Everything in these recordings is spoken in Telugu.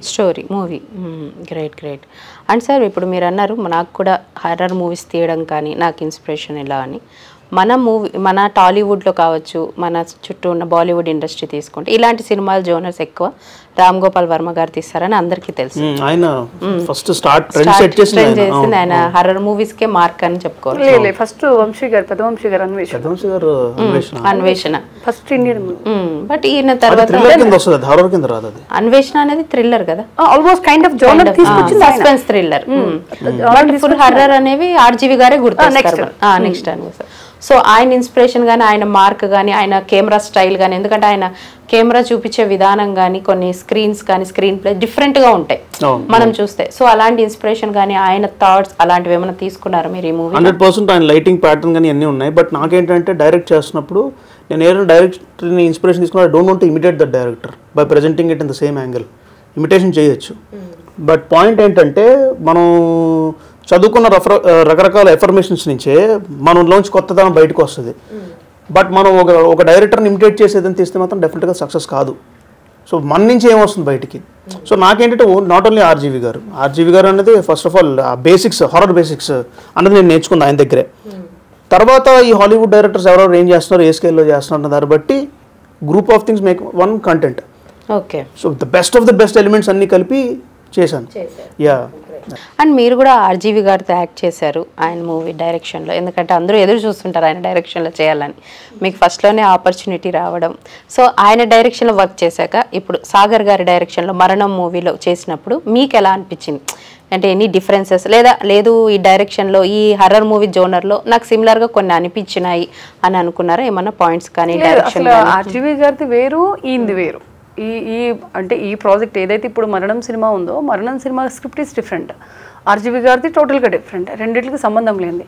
Story movie. Great great. And sir ఇప్పుడు మీరు అన్నారు నాకు కూడా హర్రర్ మూవీస్ తీయడం కానీ నాకు ఇన్స్పిరేషన్ ఎలా అని. మన టాలీవుడ్లో కావచ్చు, మన చుట్టూ ఉన్న బాలీవుడ్ ఇండస్ట్రీ తీసుకుంటే ఇలాంటి సినిమాల జోనర్స్ ఎక్కువ రామ్ గోపాల్ వర్మ గారు తీస్తారని అందరికీ తెలుసు. ఆయన ఫస్ట్ స్టార్ట్ ట్రెండ్ సెట్ చేసింది ఆయన హర్రర్ మూవీస్ కే మార్క్ అని చెప్పుకోవచ్చు. ఫస్ట్ వంశీ గారు, పెద్ద వంశీ గారు అన్వేషణ ఫస్ట్ ఇండియన్. బట్ ఈయన తర్వాత అన్వేషణ అనేది థ్రిల్లర్ కదా, ఆల్మోస్ట్ కైండ్ ఆఫ్ జోనర్ తీసుకొచ్చింది, సస్పెన్స్ థ్రిల్లర్. ఫుల్ హర్రర్ అనేవి ఆర్జీవి గారే గుర్తొస్తారు నెక్స్ట్ అన్వేషణ. సో ఆయన ఇన్స్పిరేషన్ కానీ, ఆయన మార్క్ కానీ, ఆయన కెమెరా స్టైల్ కానీ, ఎందుకంటే ఆయన కెమెరా చూపించే విధానం కానీ, కొన్ని స్క్రీన్స్ కానీ, స్క్రీన్ ప్లే డిఫరెంట్గా ఉంటాయి మనం చూస్తే. సో అలాంటి ఇన్స్పిరేషన్ కానీ, ఆయన థాట్స్ అలాంటివి ఏమైనా తీసుకున్నారు మీరు ఈ మూవీ? 100% ఆయన లైటింగ్ ప్యాటర్న్ కానీ అన్నీ ఉన్నాయి. బట్ నాకేంటంటే డైరెక్ట్ చేస్తున్నప్పుడు నేను ఏదైనా డైరెక్టర్ని ఇన్స్పిరేషన్ తీసుకున్నా, I don't want to imitate that director by presenting it in the same angle. Imitation చేయొచ్చు, బట్ పాయింట్ ఏంటంటే మనం చదువుకున్న రకరకాల ఎఫర్మేషన్స్ నుంచే మనలోంచి కొత్తదనం బయటకు వస్తుంది. బట్ మనం ఒక డైరెక్టర్ని ఇమిటేట్ చేసేదని తీస్తే మాత్రం డెఫినెట్గా సక్సెస్ కాదు. సో మన నుంచి ఏమొస్తుంది బయటికి. సో నాకేంటంటే నాట్ ఓన్లీ ఆర్జీవి గారు అనేది first of all basics, horror basics అన్నది నేను నేర్చుకున్నాను ఆయన దగ్గరే. తర్వాత ఈ హాలీవుడ్ డైరెక్టర్స్ ఎవరెవరు ఏం చేస్తున్నారు, ఏ స్కేల్లో చేస్తున్నారు దాన్ని బట్టి group of things make one content. Okay. So the best elements అన్ని కలిపి చేశాను. యా. అండ్ మీరు కూడా ఆర్జీవి గారితో యాక్ట్ చేశారు ఆయన మూవీ డైరెక్షన్లో, ఎందుకంటే అందరూ ఎదురు చూస్తుంటారు ఆయన డైరెక్షన్లో చేయాలని. మీకు ఫస్ట్లోనే ఆపర్చునిటీ రావడం, సో ఆయన డైరెక్షన్లో వర్క్ చేశాక ఇప్పుడు సాగర్ గారి డైరెక్షన్లో మరణం మూవీలో చేసినప్పుడు మీకు ఎలా అనిపించింది? అంటే ఎనీ డిఫరెన్సెస్ లేదు ఈ డైరెక్షన్లో, ఈ హర్రర్ మూవీ జోనర్లో నాకు సిమిలర్గా కొన్ని అనిపించినాయి అని అనుకున్నారా? ఏమన్నా పాయింట్స్ కానీ డైరెక్షన్? ఆర్జీవి గారిది వేరు, ఈయనది వేరు. అంటే ఈ ప్రాజెక్ట్ ఏదైతే ఇప్పుడు మరణం సినిమా ఉందో, మరణం cinema script is different, RGV గారిది టోటల్గా డిఫరెంట్, రెండింటికి సంబంధం లేనిది.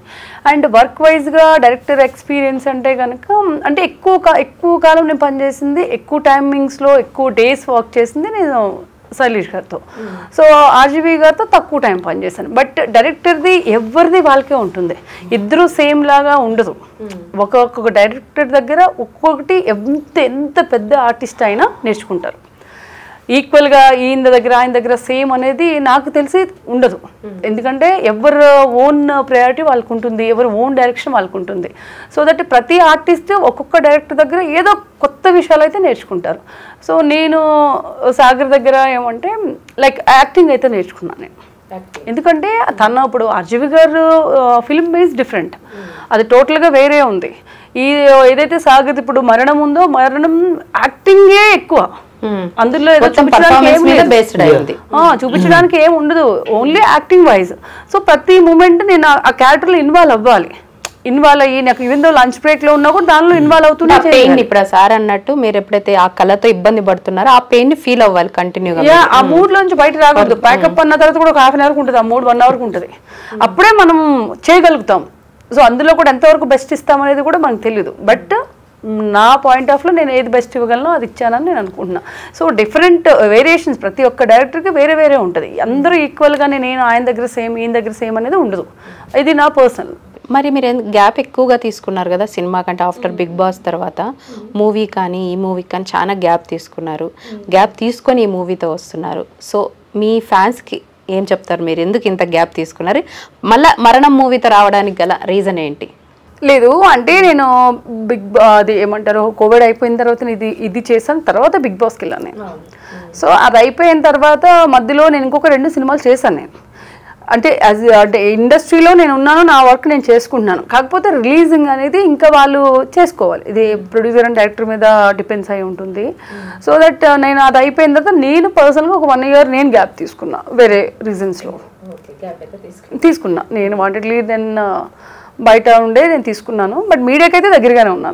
అండ్ వర్క్ వైజ్గా డైరెక్టర్ ఎక్స్పీరియన్స్ అంటే కనుక, అంటే ఎక్కువ కాలం నేను పనిచేసింది, ఎక్కువ టైమింగ్స్లో ఎక్కువ డేస్ వర్క్ చేసింది నేను శైలేష్ గారితో. సో ఆర్జీవి గారితో తక్కువ టైం పనిచేశాను. బట్ డైరెక్టర్ది ఎవరిది వాళ్ళకే ఉంటుంది, ఇద్దరు సేమ్ లాగా ఉండదు. ఒక్కొక్క డైరెక్టర్ దగ్గర ఒక్కొక్కటి ఎంత పెద్ద ఆర్టిస్ట్ అయినా నేర్చుకుంటారు. ఈక్వల్గా ఆయన దగ్గర సేమ్ అనేది నాకు తెలిసి ఉండదు. ఎందుకంటే ఎవరు ఓన్ ప్రయారిటీ వాళ్ళకు ఉంటుంది, ఎవరు ఓన్ డైరెక్షన్ వాళ్ళకు ఉంటుంది. సో దట్ ప్రతి ఆర్టిస్ట్ ఒక్కొక్క డైరెక్టర్ దగ్గర ఏదో కొత్త విషయాలు అయితే నేర్చుకుంటారు. సో నేను సాగర్ దగ్గర ఏమంటే లైక్ యాక్టింగ్ అయితే నేర్చుకున్నాను నేను. ఎందుకంటే తను ఇప్పుడు ఆర్జీవి గారు ఫిల్మ్ బేస్ డిఫరెంట్, అది టోటల్గా వేరే ఉంది. ఏదైతే సాగర్ ఇప్పుడు మరణం ఉందో, మరణం యాక్టింగే ఎక్కువ, అందులో ఏదో చూపించడానికి ఏం ఉండదు, ఓన్లీ యాక్టింగ్ వైజ్. సో ప్రతి మూమెంట్ నేను ఆ క్యారెక్టర్లో ఇన్వాల్వ్ అయ్యి నాకు ఈవెన్ దో లంచ్ బ్రేక్ లో ఉన్నా కూడా దానిలో ఇన్వాల్వ్ అవుతున్నా. పెయిన్ ఇప్పుడు సార్ అన్నట్టు మీరు ఎప్పుడైతే ఆ కళతో ఇబ్బంది పడుతున్నారో ఆ పెయిన్ ని ఫీల్ అవ్వాలి కంటిన్యూగా. ఆ మూడ్ లోంచి బయట రాకూడదు. ప్యాకప్ అన్న తర్వాత కూడా ఒక హాఫ్ అన్ అవర్ ఉంటుంది, ఆ మూడ్ 1 అవర్ ఉంటుంది, అప్పుడే మనం చేయగలుగుతాం. సో అందులో కూడా ఎంతవరకు బెస్ట్ ఇస్తామనేది కూడా మనకు తెలియదు. బట్ నా పాయింట్ ఆఫ్ లో నేను ఏది బెస్ట్ ఇవ్వగలను అది ఇచ్చానని నేను అనుకుంటున్నా. సో డిఫరెంట్ వేరియేషన్స్ ప్రతి ఒక్క డైరెక్టర్కి వేరే ఉంటుంది. అందరూ ఈక్వల్గానే నేను ఆయన దగ్గర సేమ్ ఈయన దగ్గర సేమ్ అనేది ఉండదు. ఇది నా పర్సనల్. మరి మీరు గ్యాప్ ఎక్కువగా తీసుకున్నారు కదా సినిమా కంటే, ఆఫ్టర్ బిగ్ బాస్ తర్వాత మూవీ కానీ ఈ మూవీ కానీ చాలా గ్యాప్ తీసుకున్నారు. గ్యాప్ తీసుకొని ఈ మూవీతో వస్తున్నారు. సో మీ ఫ్యాన్స్కి ఏం చెప్తారు? మీరు ఎందుకు ఇంత గ్యాప్ తీసుకున్నారు? మళ్ళీ మరణం మూవీతో రావడానికి గల రీజన్ ఏంటి? లేదు అంటే నేను అది ఏమంటారు కోవిడ్ అయిపోయిన తర్వాత ఇది చేశాను, తర్వాత బిగ్ బాస్కి వెళ్ళాను నేను. సో అది అయిపోయిన తర్వాత మధ్యలో నేను ఇంకొక 2 సినిమాలు చేశాను నేను. అంటే ఇండస్ట్రీలో నేను ఉన్నాను, నా వర్క్ నేను చేసుకుంటున్నాను. కాకపోతే రిలీజింగ్ అనేది ఇంకా వాళ్ళు చేసుకోవాలి, ఇది ప్రొడ్యూసర్ అండ్ డైరెక్టర్ మీద డిపెండ్స్ అయి ఉంటుంది. సో దట్ నేను అది అయిపోయిన తర్వాత నేను పర్సనల్గా ఒక 1 ఇయర్ నేను గ్యాప్ తీసుకున్నా, వేరే రీజన్స్లో తీసుకున్నా. నేను వాంటెడ్లీ దెన్ బయట ఉండే నేను తీసుకున్నాను. బట్ మీడియాకి అయితే దగ్గరగానే ఉన్నాను.